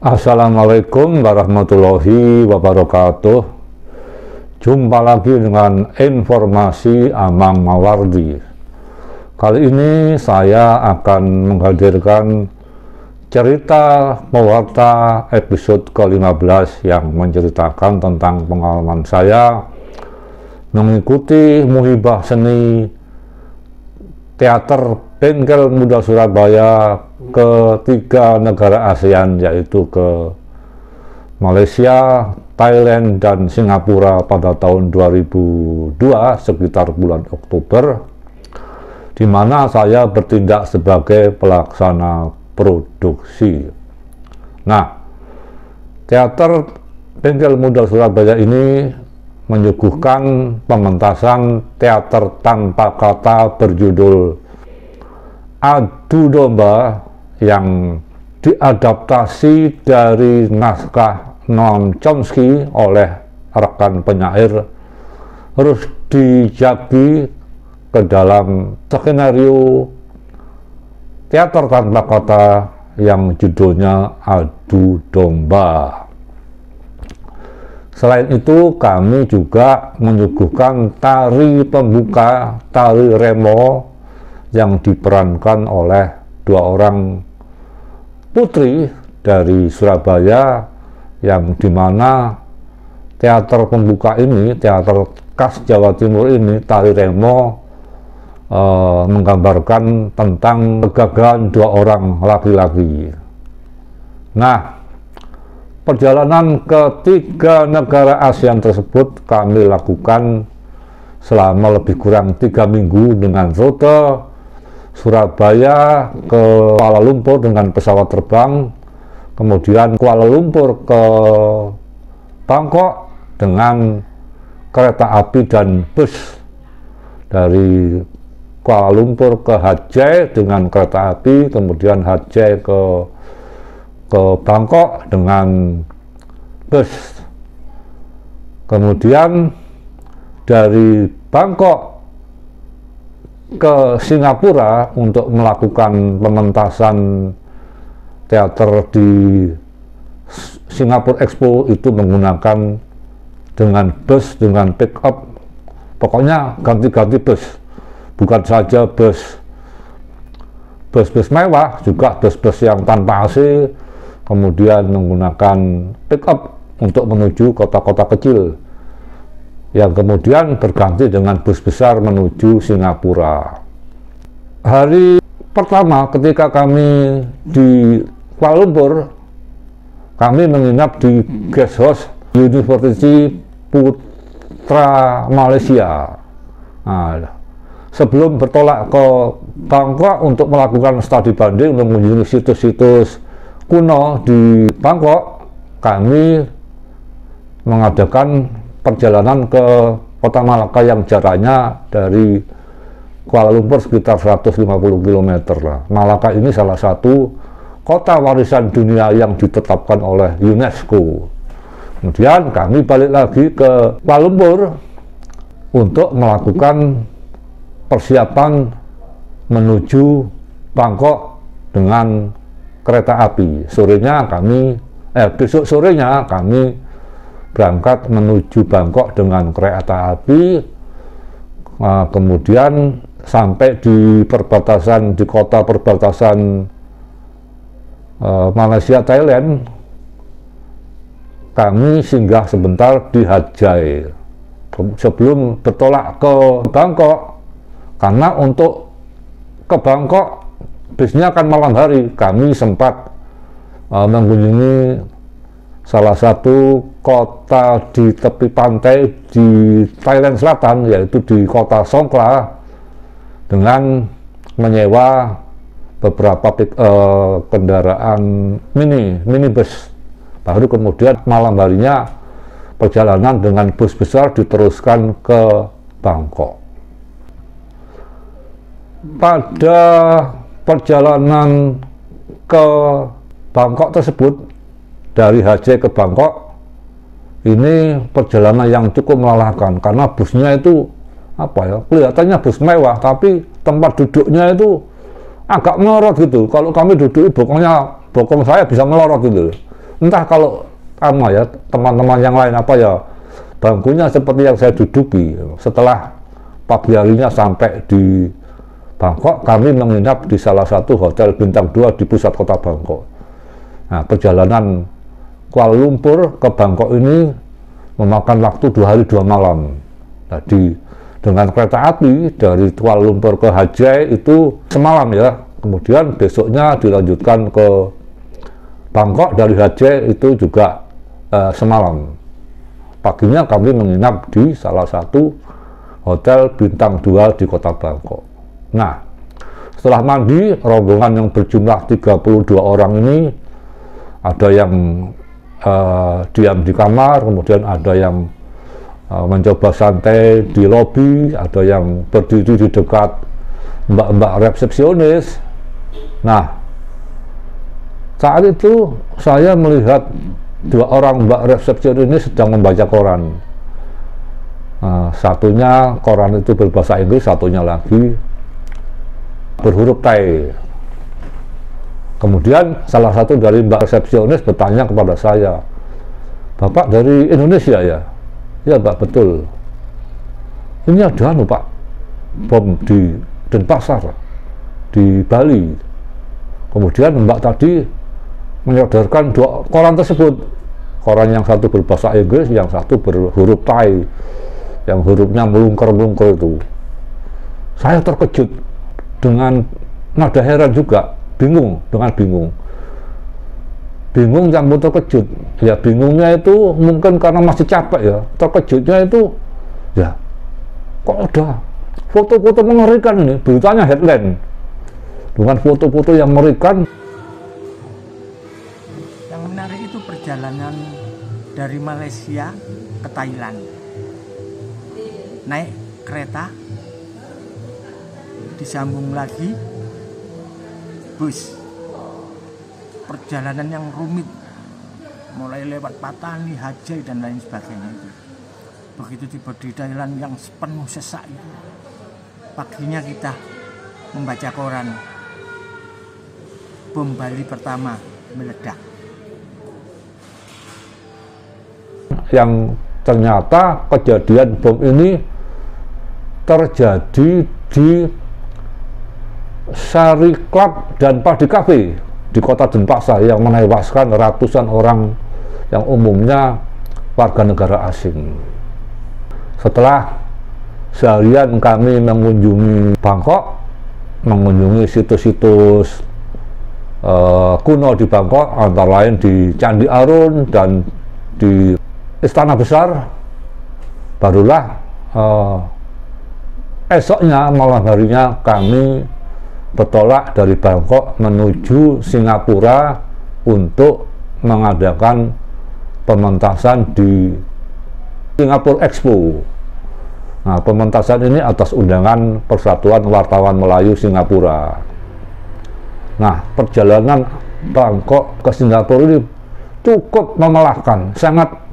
Assalamualaikum warahmatullahi wabarakatuh. Jumpa lagi dengan informasi Amang Mawardi. Kali ini saya akan menghadirkan cerita pewarta episode ke-15 yang menceritakan tentang pengalaman saya mengikuti Muhibah Seni Teater Bengkel Muda Surabaya ke 3 negara ASEAN, yaitu ke Malaysia, Thailand, dan Singapura pada tahun 2002 sekitar bulan Oktober, di mana saya bertindak sebagai pelaksana produksi. Nah, Teater Bengkel Muda Surabaya ini menyuguhkan pementasan teater tanpa kata berjudul Adu Domba yang diadaptasi dari naskah Noam Chomsky oleh rekan penyair Rusdi Jabbi ke dalam skenario teater tanpa kata yang judulnya Adu Domba. Selain itu, kami juga menyuguhkan tari pembuka, tari remo, yang diperankan oleh 2 orang putri dari Surabaya, yang dimana teater pembuka ini, teater khas Jawa Timur ini, tari remo, menggambarkan tentang kegagalan 2 orang laki-laki. Nah, perjalanan ke 3 negara ASEAN tersebut kami lakukan selama lebih kurang 3 minggu dengan rute Surabaya ke Kuala Lumpur dengan pesawat terbang, kemudian Kuala Lumpur ke Bangkok dengan kereta api dan bus, dari Kuala Lumpur ke Aceh dengan kereta api, kemudian Aceh ke Bangkok dengan bus, kemudian dari Bangkok ke Singapura untuk melakukan pementasan teater di Singapura Expo itu menggunakan dengan bus, dengan pick up, pokoknya ganti-ganti bus, bukan saja bus mewah, juga bus-bus yang tanpa AC, kemudian menggunakan pick up untuk menuju kota-kota kecil, yang kemudian berganti dengan bus besar menuju Singapura. Hari pertama ketika kami di Kuala Lumpur, kami menginap di guest house University Putra Malaysia. Nah, sebelum bertolak ke Bangkok untuk melakukan studi banding, mengunjungi situs-situs kuno di Bangkok, kami mengadakan perjalanan ke Kota Malaka yang jaraknya dari Kuala Lumpur sekitar 150 km lah. Malaka ini salah satu kota warisan dunia yang ditetapkan oleh UNESCO. Kemudian kami balik lagi ke Kuala Lumpur untuk melakukan persiapan menuju Bangkok dengan kereta api. Besok sorenya kami berangkat menuju Bangkok dengan kereta api, kemudian sampai di kota perbatasan Malaysia Thailand, kami singgah sebentar di Hajai sebelum bertolak ke Bangkok, karena untuk ke Bangkok bisnya akan malam hari. Kami sempat mengunjungi salah satu kota di tepi pantai di Thailand Selatan, yaitu di kota Songkhla, dengan menyewa beberapa kendaraan minibus. Baru kemudian malam harinya perjalanan dengan bus besar diteruskan ke Bangkok. Pada perjalanan ke Bangkok tersebut, dari Aceh ke Bangkok, ini perjalanan yang cukup melelahkan karena busnya itu kelihatannya bus mewah, tapi tempat duduknya itu agak melorot gitu. Kalau kami duduk bokong saya bisa melorot gitu. entah kalau ya teman-teman yang lain apa ya, bangkunya seperti yang saya duduki. Setelah pagi harinya sampai di Bangkok, kami menginap di salah satu hotel bintang 2 di pusat kota Bangkok. Nah, perjalanan Kuala Lumpur ke Bangkok ini memakan waktu 2 hari 2 malam. Jadi dengan kereta api dari Kuala Lumpur ke Hajai itu semalam ya, kemudian besoknya dilanjutkan ke Bangkok dari Hajai itu juga semalam. Paginya kami menginap di salah satu hotel bintang 2 di kota Bangkok. Nah, setelah mandi, rombongan yang berjumlah 32 orang ini ada yang diam di kamar, kemudian ada yang mencoba santai di lobi, ada yang berdiri di dekat mbak-mbak resepsionis. Nah, saat itu saya melihat 2 orang mbak resepsionis ini sedang membaca koran. Satunya koran itu berbahasa Inggris, satunya lagi berhuruf Thai. Kemudian salah satu dari mbak resepsionis bertanya kepada saya, "Bapak dari Indonesia ya?" "Ya Pak, betul." "Ini ada Pak, bom di Denpasar, di Bali." Kemudian mbak tadi menyodorkan 2 koran tersebut. Koran yang satu berbahasa Inggris, yang satu berhuruf Thai, yang hurufnya melungker-melungker itu. Saya terkejut dengan nada heran juga, bingung, bingung campur terkejut. Ya bingungnya itu mungkin karena masih capek ya, terkejutnya itu ya kok ada foto-foto mengerikan ini, beritanya headline dengan foto-foto yang mengerikan. Yang menarik itu perjalanan dari Malaysia ke Thailand, naik kereta, disambung lagi bus, perjalanan yang rumit, mulai lewat Patani, Hajai dan lain sebagainya itu. Begitu tiba di Thailand yang penuh sesak itu, paginya kita membaca koran, bom Bali pertama meledak. Yang ternyata kejadian bom ini terjadi di Sari Club dan Padi Cafe di kota Denpasar yang menewaskan ratusan orang yang umumnya warga negara asing. Setelah seharian kami mengunjungi Bangkok, mengunjungi situs-situs kuno di Bangkok, antara lain di Candi Arun dan di Istana Besar, barulah esoknya malam harinya kami bertolak dari Bangkok menuju Singapura untuk mengadakan pementasan di Singapura Expo. Nah, pementasan ini atas undangan Persatuan Wartawan Melayu Singapura. Nah, perjalanan Bangkok ke Singapura ini cukup memelahkan,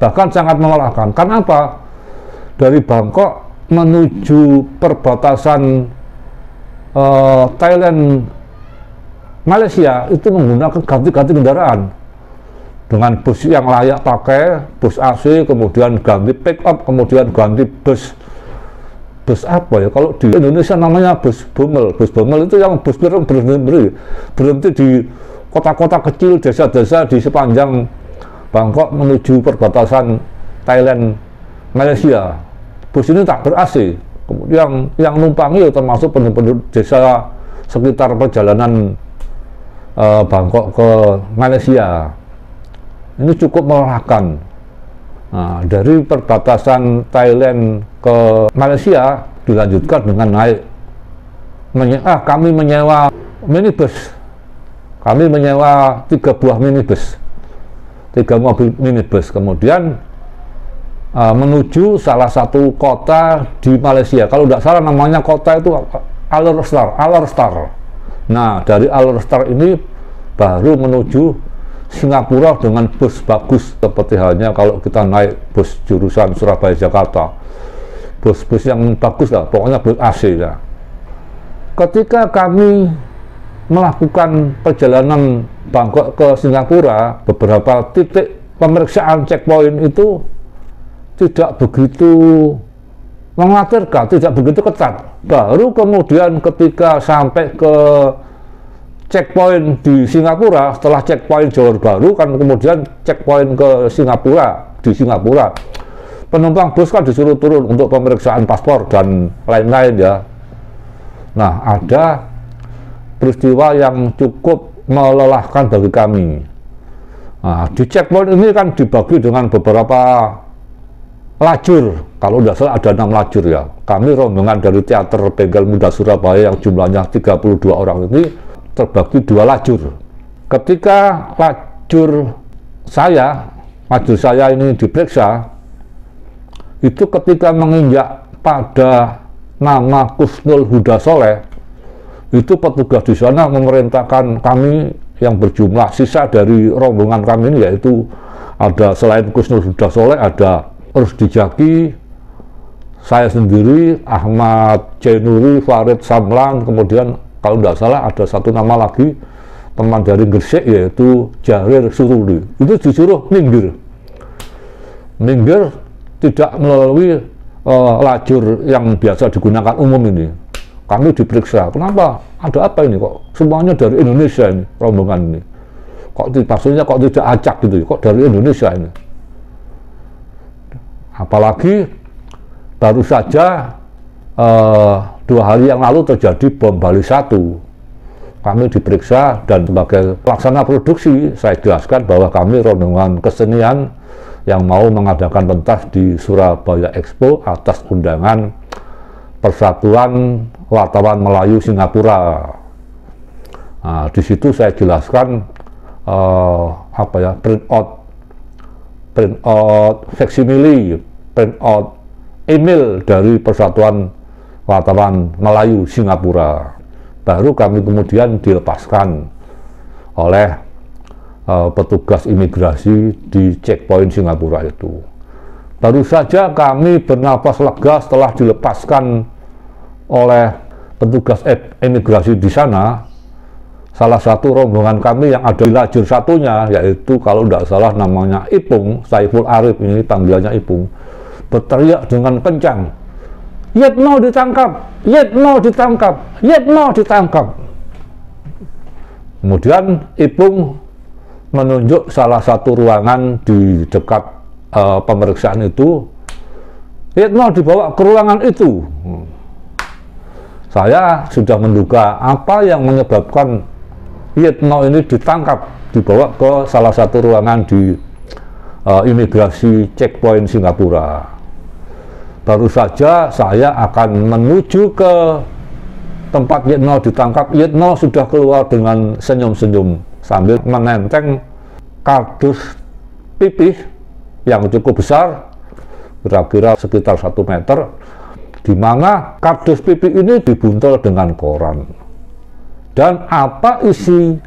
bahkan sangat memelahkan. Karena apa? Dari Bangkok menuju perbatasan Thailand Malaysia itu menggunakan ganti-ganti kendaraan dengan bus yang layak pakai, bus AC, kemudian ganti pick up, kemudian ganti bus apa ya, kalau di Indonesia namanya bus bomel. Bus bomel itu yang bus berhenti di kota-kota kecil, desa-desa di sepanjang Bangkok menuju perbatasan Thailand Malaysia. Bus ini tak ber-AC, kemudian yang numpangi termasuk penduduk desa sekitar perjalanan Bangkok ke Malaysia. Ini cukup melelahkan. Nah, dari perbatasan Thailand ke Malaysia dilanjutkan dengan naik kami menyewa minibus. Kami menyewa 3 buah minibus, 3 mobil minibus, kemudian menuju salah satu kota di Malaysia. Kalau tidak salah namanya kota itu Alarstar. Nah, dari Alarstar ini baru menuju Singapura dengan bus bagus, seperti halnya kalau kita naik bus jurusan Surabaya Jakarta, bus-bus yang bagus lah, pokoknya bus AC lah. Ketika kami melakukan perjalanan Bangkok ke Singapura, beberapa titik pemeriksaan checkpoint itu tidak begitu mengkhawatirkan, tidak begitu ketat. Baru kemudian ketika sampai ke checkpoint di Singapura, setelah checkpoint Johor Bahru kan kemudian checkpoint ke Singapura, di Singapura penumpang bus kan disuruh turun untuk pemeriksaan paspor dan lain-lain ya. Nah, ada peristiwa yang cukup melelahkan bagi kami. Nah, di checkpoint ini kan dibagi dengan beberapa lajur, kalau tidak salah ada 6 lajur ya. Kami rombongan dari Teater Bengkel Muda Surabaya yang jumlahnya 32 orang ini terbagi 2 lajur. Ketika lajur saya ini diperiksa, itu ketika menginjak pada nama Kusnul Huda Soleh, itu petugas di sana memerintahkan kami yang berjumlah sisa dari rombongan kami ini, yaitu ada selain Kusnul Huda Soleh ada Rusdi Jaki, saya sendiri, Ahmad Jainuri, Farid Samlan, kemudian kalau tidak salah ada satu nama lagi teman dari Gresik yaitu Jahrir Suruli. Itu disuruh minggir tidak melalui lajur yang biasa digunakan umum ini. Kami diperiksa, kenapa? Ada apa ini kok? Semuanya dari Indonesia ini, rombongan ini. Maksudnya kok tidak acak gitu, kok dari Indonesia ini? Apalagi baru saja 2 hari yang lalu terjadi bom Bali 1. Kami diperiksa dan sebagai pelaksana produksi saya jelaskan bahwa kami rombongan kesenian yang mau mengadakan pentas di Surabaya Expo atas undangan Persatuan Wartawan Melayu Singapura. Nah, di situ saya jelaskan print out faksimile, print out email dari Persatuan Wartawan Melayu Singapura. Baru kami kemudian dilepaskan oleh petugas imigrasi di checkpoint Singapura itu. Baru saja kami bernapas lega setelah dilepaskan oleh petugas imigrasi di sana. Salah satu rombongan kami yang ada di lajur satunya, yaitu kalau tidak salah namanya Ipung, Saiful Arif, ini panggilannya Ipung, berteriak dengan kencang, "Yitno ditangkap! Yitno ditangkap! Yitno ditangkap!" Kemudian Ipung menunjuk salah satu ruangan di dekat pemeriksaan itu. "Yitno dibawa ke ruangan itu." Saya sudah menduga apa yang menyebabkan Yitno ini ditangkap, dibawa ke salah satu ruangan di imigrasi checkpoint Singapura. Baru saja saya akan menuju ke tempat Yitno ditangkap. Yitno sudah keluar dengan senyum-senyum sambil menenteng kardus pipih yang cukup besar, kira-kira sekitar 1 meter, di mana kardus pipih ini dibuntel dengan koran. Dan apa isi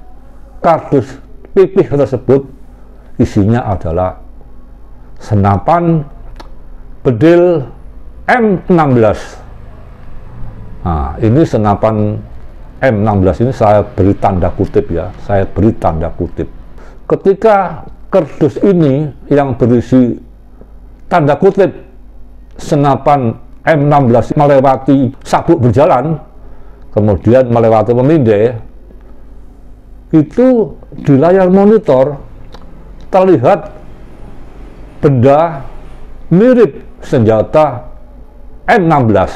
kardus pipih tersebut? Isinya adalah senapan bedil M16. Nah, ini senapan M16 ini saya beri tanda kutip ya, saya beri tanda kutip. Ketika kardus ini yang berisi tanda kutip senapan M16 melewati sabuk berjalan, kemudian melewati pemindai, itu di layar monitor terlihat benda mirip senjata M16,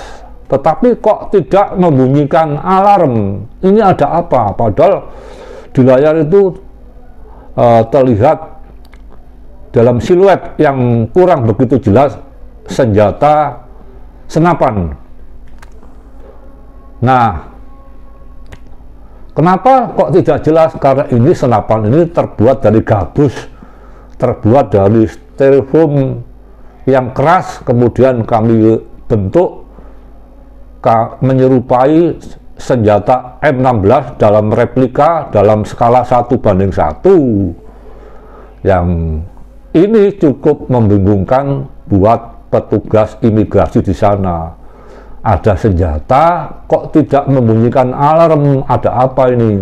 tetapi kok tidak membunyikan alarm. Ini ada apa? Padahal di layar itu terlihat dalam siluet yang kurang begitu jelas senjata senapan. Nah, kenapa kok tidak jelas? Karena ini senapan ini terbuat dari gabus, terbuat dari styrofoam yang keras, kemudian kami bentuk menyerupai senjata M16 dalam replika dalam skala 1:1. Yang ini cukup membingungkan buat petugas imigrasi di sana. Ada senjata kok tidak membunyikan alarm, ada apa ini?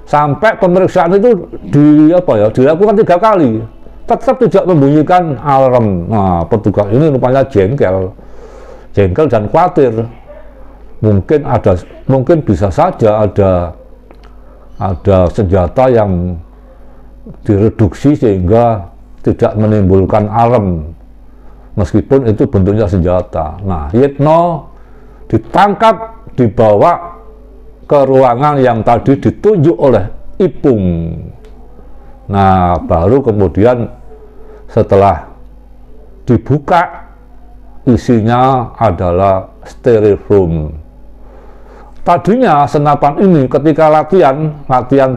Sampai pemeriksaan itu dilakukan 3 kali, tetap tidak membunyikan alarm. Nah, petugas ini rupanya jengkel dan khawatir. Mungkin bisa saja ada senjata yang direduksi sehingga tidak menimbulkan alarm, meskipun itu bentuknya senjata. Nah, Yitno ditangkap, dibawa ke ruangan yang tadi ditunjuk oleh Ipung. Nah, baru kemudian setelah dibuka, isinya adalah styrofoam. Tadinya senapan ini ketika latihan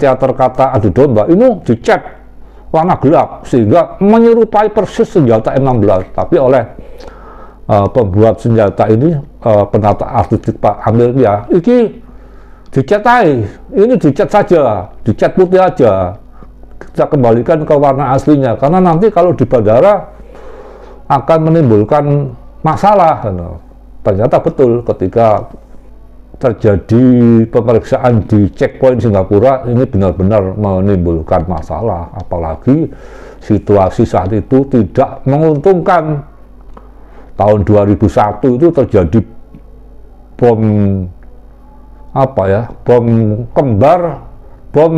teater kata adu domba ini dicat warna gelap sehingga menyerupai persis senjata M16, tapi oleh pembuat senjata ini, penata artistik Pak Amir ya, ini dicat saja, dicat putih aja, kita kembalikan ke warna aslinya, karena nanti kalau di bandara akan menimbulkan masalah. Ternyata betul, ketika terjadi pemeriksaan di checkpoint Singapura ini benar-benar menimbulkan masalah, apalagi situasi saat itu tidak menguntungkan. Tahun 2001 itu terjadi bom kembar, bom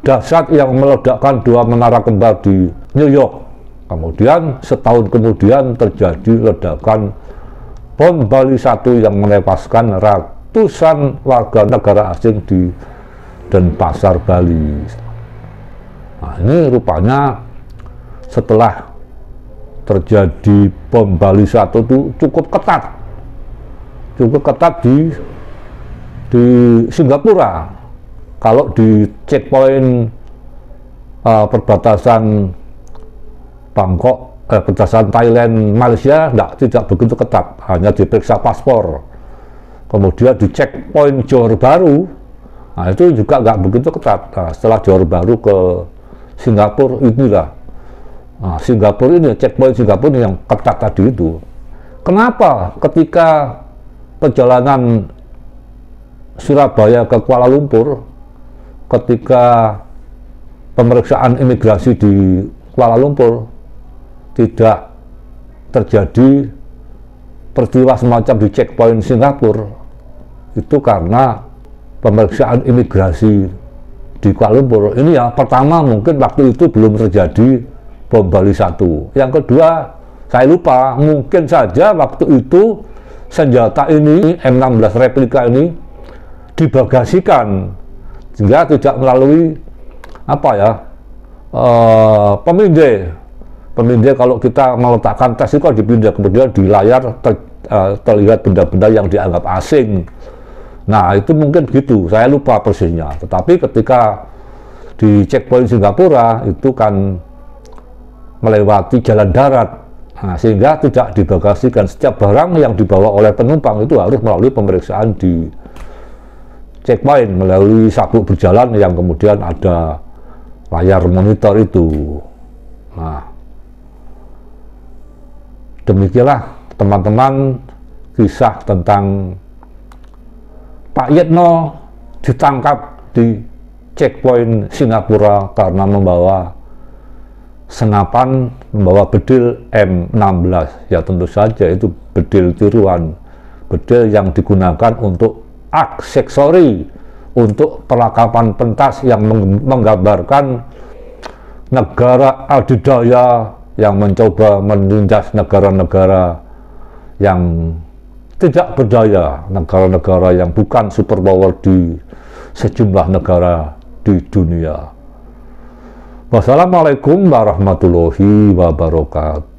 dahsyat yang meledakkan 2 menara kembar di New York. Kemudian setahun kemudian terjadi ledakan bom Bali 1 yang menewaskan ratusan warga negara asing di Denpasar, Bali. Nah, ini rupanya setelah terjadi bom Bali 1 itu cukup ketat di Singapura. Kalau di checkpoint perbatasan Bangkok, perbatasan Thailand, Malaysia tidak begitu ketat, hanya diperiksa paspor. Kemudian di checkpoint Johor Bahru, nah itu juga nggak begitu ketat. Nah, setelah Johor Bahru ke Singapura inilah, Singapura ini, checkpoint Singapura yang ketat tadi itu. Kenapa ketika perjalanan Surabaya ke Kuala Lumpur, ketika pemeriksaan imigrasi di Kuala Lumpur tidak terjadi peristiwa semacam di checkpoint Singapura? Itu karena pemeriksaan imigrasi di Kuala Lumpur ini ya, pertama mungkin waktu itu belum terjadi bom Bali 1. Yang kedua, saya lupa, mungkin saja waktu itu senjata ini, M16 replika ini dibagasikan sehingga tidak melalui pemindai. Kalau kita meletakkan tes itu dipindah, kemudian di layar terlihat benda-benda yang dianggap asing. Nah, itu mungkin gitu, saya lupa persisnya. Tetapi ketika di checkpoint Singapura itu kan melewati jalan darat, nah, sehingga tidak dibagasikan. Setiap barang yang dibawa oleh penumpang itu harus melalui pemeriksaan di checkpoint, melalui sabuk berjalan yang kemudian ada layar monitor itu. Nah, demikianlah teman-teman kisah tentang Pak Yitno ditangkap di checkpoint Singapura karena membawa senapan, membawa bedil M16. Ya tentu saja itu bedil tiruan, bedil yang digunakan untuk aksesori, untuk perlengkapan pentas yang menggambarkan negara adidaya yang mencoba menindas negara-negara yang tidak berdaya, negara-negara yang bukan superpower di sejumlah negara di dunia. Wassalamualaikum warahmatullahi wabarakatuh.